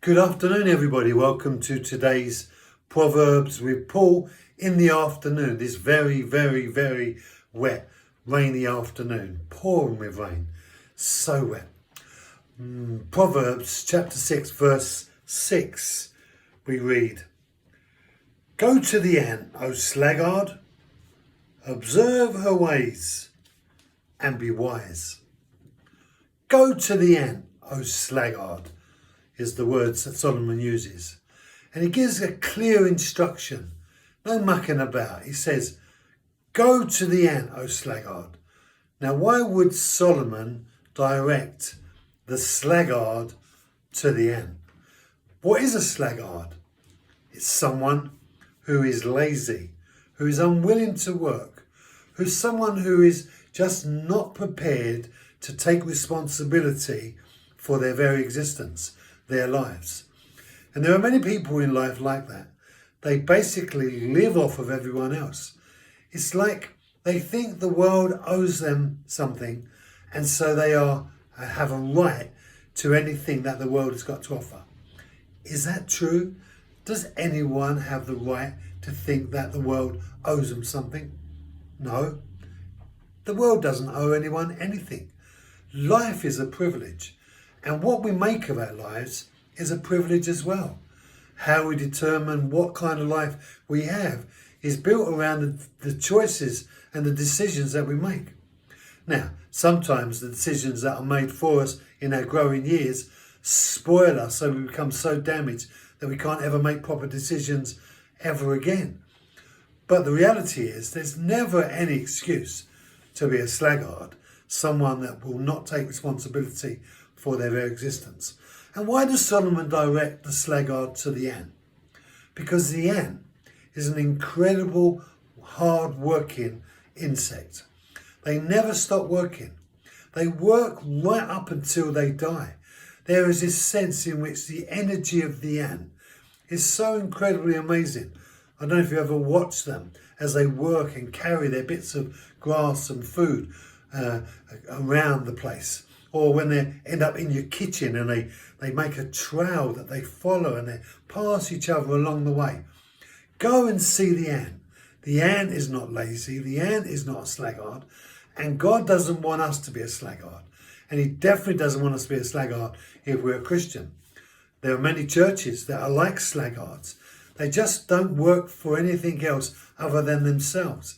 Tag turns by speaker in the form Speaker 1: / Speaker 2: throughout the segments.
Speaker 1: Good afternoon, everybody. Welcome to today's Proverbs with Paul in the afternoon. This very, very, very wet, rainy afternoon, pouring with rain. So wet. Proverbs chapter 6, verse 6, we read, "Go to the ant, O sluggard, observe her ways and be wise." Go to the ant, O sluggard, is the words that Solomon uses. And he gives a clear instruction, no mucking about. He says, go to the ant, O sluggard. Now, why would Solomon direct the sluggard to the ant? What is a sluggard? It's someone who is lazy, who is unwilling to work, who's someone who is just not prepared to take responsibility for their very existence, their lives. And there are many people in life like that. They basically live off of everyone else. It's like they think the world owes them something, and so they have a right to anything that the world has got to offer. Is that true? Does anyone have the right to think that the world owes them something? No. The world doesn't owe anyone anything. Life is a privilege. And what we make of our lives is a privilege as well. How we determine what kind of life we have is built around the choices and the decisions that we make. Now, sometimes the decisions that are made for us in our growing years spoil us, so we become so damaged that we can't ever make proper decisions ever again. But the reality is there's never any excuse to be a sluggard, someone that will not take responsibility for their very existence. And why does Solomon direct the sluggard to the ant? Because the ant is an incredible, hard-working insect. They never stop working. They work right up until they die. There is this sense in which the energy of the ant is so incredibly amazing. I don't know if you ever watch them as they work and carry their bits of grass and food around the place. Or when they end up in your kitchen and they make a trail that they follow and they pass each other along the way. Go and see the ant. The ant is not lazy. The ant is not a sluggard. And God doesn't want us to be a sluggard. And he definitely doesn't want us to be a sluggard if we're a Christian. There are many churches that are like sluggards. They just don't work for anything else other than themselves.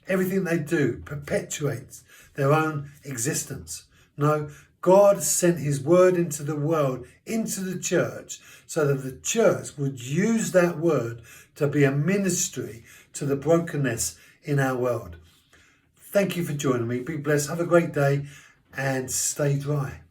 Speaker 1: Everything they do perpetuates their own existence. No, God sent his word into the world, into the church, so that the church would use that word to be a ministry to the brokenness in our world. Thank you for joining me. Be blessed. Have a great day and stay dry.